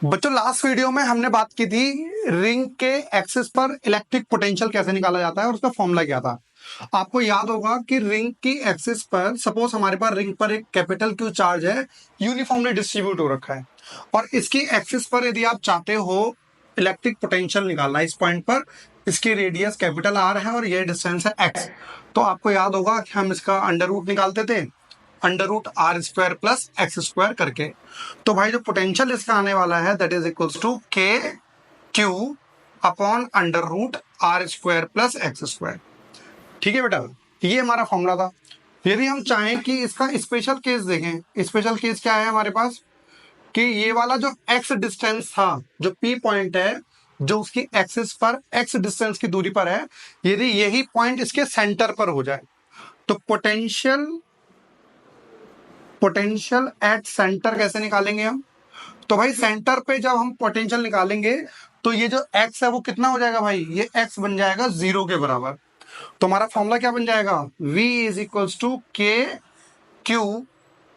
बच्चों last video में हमने बात की थी रिंग के एक्सिस पर इलेक्ट्रिक पोटेंशियल कैसे निकाला जाता है और उसका फॉर्मूला क्या था। आपको याद होगा कि रिंग की एक्सिस पर सपोज हमारे पास रिंग पर एक कैपिटल क्यू चार्ज है, यूनिफॉर्मली डिस्ट्रीब्यूट हो रखा है, और इसकी एक्सिस पर यदि आप चाहते हो इलेक्ट्रिक पोटेंशियल निकालना इस पॉइंट पर, इसकी रेडियस कैपिटल आर है और ये डिस्टेंस है एक्स, तो आपको याद होगा कि हम इसका अंडर रूट निकालते थे, under root r square plus x square करके। तो भाई जो पोटेंशियल इसका आने वाला है that is equals to k q upon under root r square plus x square. ठीक है बेटा, ये हमारा फॉर्मूला था। यदि हम चाहें कि इसका स्पेशल केस देखें, स्पेशल केस क्या है हमारे पास कि ये वाला जो एक्स डिस्टेंस था, जो पी पॉइंट है जो उसकी एक्सिस पर एक्स डिस्टेंस की दूरी पर है, यदि यही पॉइंट इसके सेंटर पर हो जाए तो पोटेंशियल एट सेंटर कैसे निकालेंगे हम। तो भाई सेंटर पे जब हम पोटेंशियल निकालेंगे तो ये जो x है वो कितना हो जाएगा भाई, ये x बन जाएगा 0 के बराबर। तो हमारा फॉर्मूला क्या बन जाएगा, v is equals to k q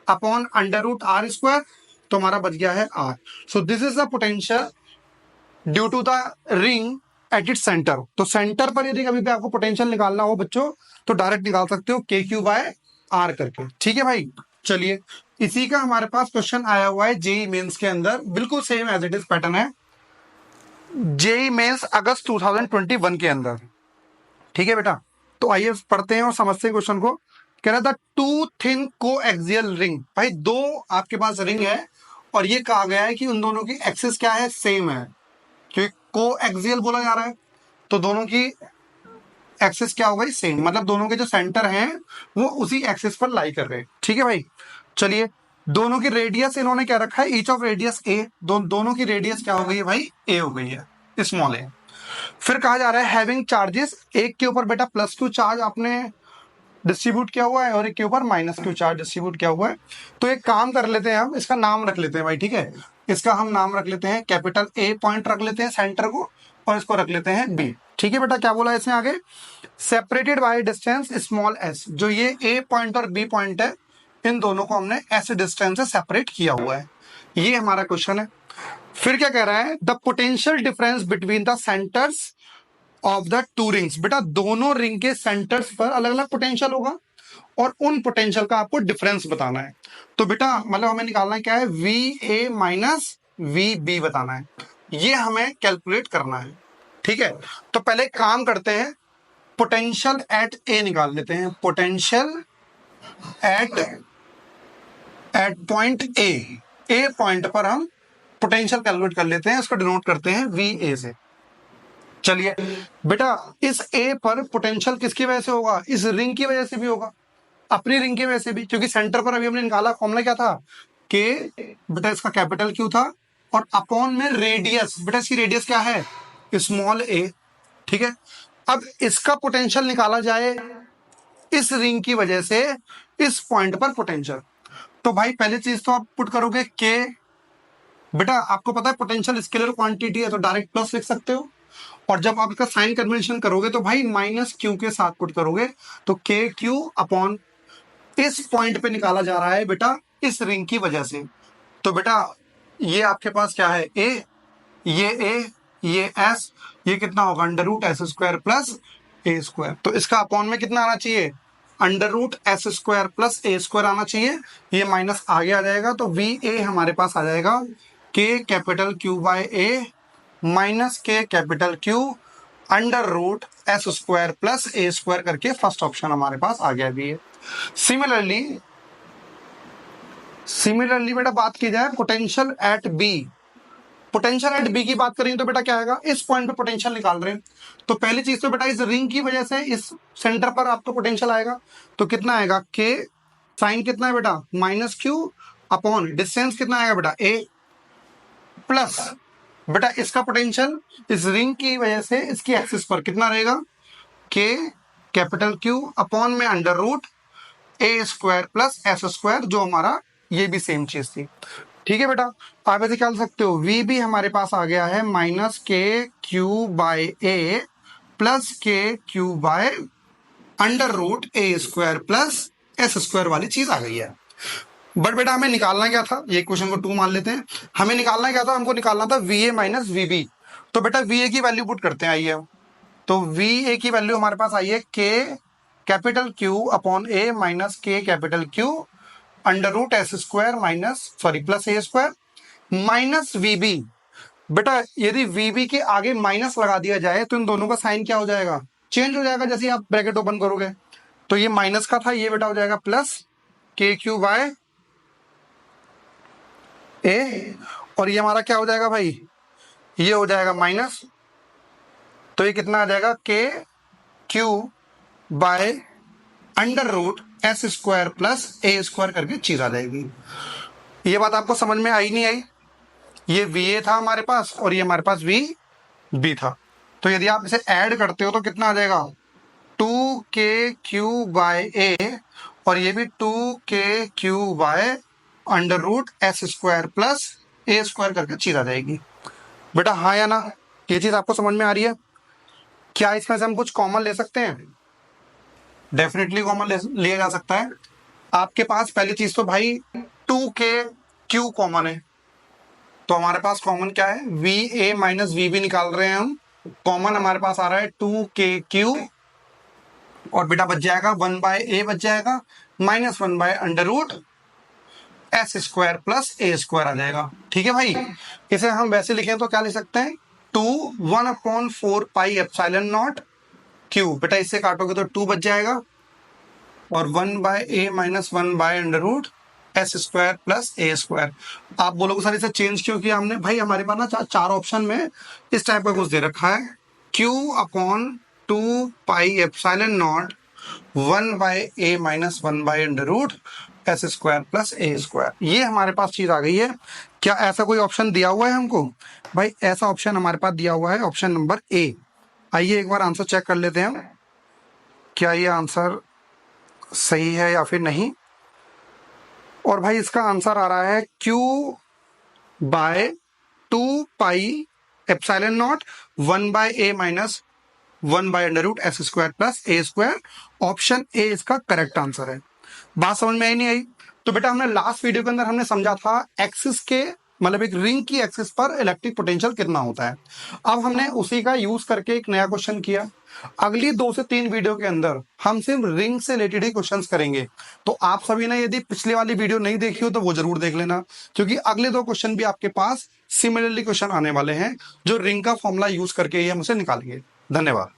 upon under root r square. तो हमारा बच गया है r। So this is the potential due to the ring at it center. तो सेंटर पर यदि कभी भी आपको पोटेंशियल निकालना हो बच्चों तो डायरेक्ट निकाल सकते हो के क्यू बाय आर करके। ठीक है भाई, चलिए इसी का हमारे पास क्वेश्चन आया हुआ है जेई मेंस के अंदर, बिल्कुल same as it is pattern है, जेई मेंस अगस्त 2021 के अंदर। ठीक है बेटा, तो आइए पढ़ते हैं और समझते हैं क्वेश्चन को। कह रहा था टू थिन कोएक्सियल रिंग, भाई दो आपके पास रिंग है और ये कहा गया है कि उन दोनों की एक्सिस क्या है, सेम है, क्योंकि कोएक्सियल बोला जा रहा है तो दोनों की एक्सिस क्या होगा, सेम, मतलब दोनों के जो सेंटर हैं वो उसी एक्सिस पर लाई कर रहे हैं। ठीक है भाई, चलिए दोनों की रेडियस इन्होंने क्या रखा है, ईच ऑफ रेडियस ए, दोनों की रेडियस क्या हो गई है भाई, ए हो गई है, स्मॉल ए। फिर कहा जा रहा है हैविंग चार्जेस, एक के ऊपर बेटा प्लस क्यू चार्ज आपने डिस्ट्रीब्यूट किया हुआ है और एक के ऊपर माइनस क्यू चार्ज डिस्ट्रीब्यूट किया हुआ है। तो एक काम कर लेते हैं, हम इसका नाम रख लेते हैं भाई। ठीक है, इसका हम नाम रख लेते हैं कैपिटल ए पॉइंट रख लेते हैं सेंटर को, और इसको रख लेते हैं बी। ठीक है बेटा, क्या बोला है इसमें आगे, separated by distance small S. जो ये ए पॉइंट और बी पॉइंट है इन दोनों को हमने एस डिस्टेंस से सेपरेट किया हुआ है, ये हमारा क्वेश्चन है। फिर क्या कह रहा है, the potential difference between the centres of the two rings. बेटा दोनों रिंग के सेंटर्स पर अलग अलग पोटेंशियल होगा और उन पोटेंशियल का आपको डिफरेंस बताना है। तो बेटा मतलब हमें निकालना क्या है, V A minus V B बताना है, ये हमें कैलकुलेट करना है। ठीक है, तो पहले काम करते हैं, पोटेंशियल एट ए निकाल लेते हैं, potential at point A point पर हम पोटेंशियल कैलकुलेट कर लेते हैं, इसको डिनोट करते हैं वी ए से। चलिए बेटा इस ए पर पोटेंशियल किसकी वजह से होगा, इस रिंग की वजह से भी होगा, अपनी रिंग की वजह से भी, क्योंकि सेंटर पर अभी हमने निकाला फॉर्मूला क्या था, के बेटा इसका कैपिटल क्यू था और अपॉन में रेडियस, बेटा इसकी रेडियस क्या है, स्मॉल ए। ठीक है, अब इसका पोटेंशियल निकाला जाए इस रिंग की वजह से इस पॉइंट पर पोटेंशियल। तो भाई पहली चीज तो आप पुट करोगे के, बेटा आपको पता है पोटेंशियल स्केलर क्वांटिटी है तो डायरेक्ट प्लस लिख सकते हो, और जब आप इसका साइन कन्वेंशन करोगे तो भाई माइनस क्यू के साथ पुट करोगे, तो के क्यू अपॉन इस पॉइंट पे निकाला जा रहा है बेटा इस रिंग की वजह से। तो बेटा ये आपके पास क्या है, ए, ये एस, ये कितना होगा under root S square plus ए स्क्वायर। तो इसका अपॉन में कितना आना चाहिए, under root S square plus ए स्क्वायर आना चाहिए, ये माइनस आगे आ जाएगा तो वी ए हमारे पास आ जाएगा K capital Q by A minus K capital Q under root S square plus A square करके फर्स्ट ऑप्शन हमारे पास आ गया भी है। सिमिलरली बेटा बात की जाए potential at B, potential at B की बात करेंगे तो बेटा क्या आएगा, इस पॉइंट पे पोटेंशियल निकाल रहे हैं तो पहली चीज तो बेटा इस रिंग की वजह से इस सेंटर पर आपको पोटेंशियल आएगा, तो कितना आएगा, के साइन कितना है बेटा माइनस क्यू अपॉन डिस्टेंस कितना आएगा बेटा ए, प्लस बेटा इसका पोटेंशियल इस रिंग की वजह से इसकी एक्सिस पर कितना रहेगा, के कैपिटल क्यू अपॉन में under root a square plus s square, जो हमारा ये भी सेम चीज थी। ठीक है बेटा, आप ऐसे क्या कर सकते हो, वी भी हमारे पास आ गया है minus k q by a plus k q by under root a square plus s square वाली चीज आ गई है। बट बेटा हमें निकालना क्या था, ये क्वेश्चन को 2 मान लेते हैं। हमें निकालना क्या था, हमको निकालना था वी ए माइनस वीबी। तो बेटा वी ए की वैल्यू पुट करते हैं, आइए। तो वी ए की वैल्यू हमारे पास आई है K capital Q upon A minus K capital Q under root S square minus sorry plus A square minus VB. बेटा यदि वीबी के आगे माइनस लगा दिया जाए तो इन दोनों का साइन क्या हो जाएगा, चेंज हो जाएगा जैसे ही आप ब्रैकेट ओपन करोगे। तो ये माइनस का था, ये बेटा हो जाएगा प्लस के क्यू बाय ए, और ये हमारा क्या हो जाएगा भाई, ये हो जाएगा माइनस। तो ये कितना आ जाएगा, k q by under root S square plus A square करके चीज आ जाएगी। ये बात आपको समझ में आई नहीं आई? ये वी ए था हमारे पास और ये हमारे पास वी बी था। तो यदि आप इसे ऐड करते हो तो कितना आ जाएगा, 2k³ बाय ए, और ये भी 2k³ by under root S square plus A square करके चीज आ जाएगी। बेटा हाँ या ना, ये चीज आपको समझ में आ रही है? क्या इसमें से हम कुछ कॉमन ले सकते हैं? डेफिनेटली कॉमन लिया जा सकता है। आपके पास पहली चीज तो भाई 2k³ कॉमन है, तो हमारे पास कॉमन क्या है, V A minus V B निकाल रहे हैं हम। कॉमन हमारे पास आ रहा है 2k³ और बेटा बच जाएगा 1 बाय ए बच जाएगा minus 1 by under root S square plus A square आ जाएगा। ठीक है भाई, इसे हम वैसे लिखें तो क्या लिख सकते हैं, 1/4 पाई एप्सिलॉन नॉट क्यू। बेटा इससे काटोगे तो 2 बच जाएगा और 1 by A minus 1 by under root S square plus A square. आप बोलोगे सर इसे चेंज क्यों किया हमने? भाई हमारे पास ना चार ऑप्शन में इस टाइप का कुछ दे रखा है, q upon 2 pi epsilon naught 1 by A minus 1 by under root S square plus A square. ये हमारे पास चीज आ गई है। क्या ऐसा कोई ऑप्शन दिया हुआ है हमको? भाई ऐसा ऑप्शन हमारे पास दिया हुआ है, ऑप्शन नंबर ए। आइए एक बार आंसर चेक कर लेते हैं, क्या ये आंसर सही है या फिर नहीं। और भाई इसका आंसर आ रहा है Q by 2 pi epsilon naught 1 by A minus 1 by under root S square plus A square. Option a इसका करेक्ट आंसर है। बात समझ में आई नहीं आई? तो बेटा हमने लास्ट वीडियो के अंदर हमने समझा था एक्सिस के मतलब एक रिंग की एक्सिस पर इलेक्ट्रिक पोटेंशियल कितना होता है। अब हमने उसी का यूज करके एक नया क्वेश्चन किया। अगली 2 से 3 वीडियो के अंदर हम सिर्फ रिंग से रिलेटेड ही क्वेश्चंस करेंगे। तो आप सभी ने यदि पिछले वाली वीडियो नहीं देखी हो तो वो जरूर देख लेना, क्योंकि अगले 2 क्वेश्चन भी आपके पास सिमिलरली क्वेश्चन आने वाले हैं जो रिंग का फॉर्मूला यूज करके ही हम उसे निकालेंगे। धन्यवाद।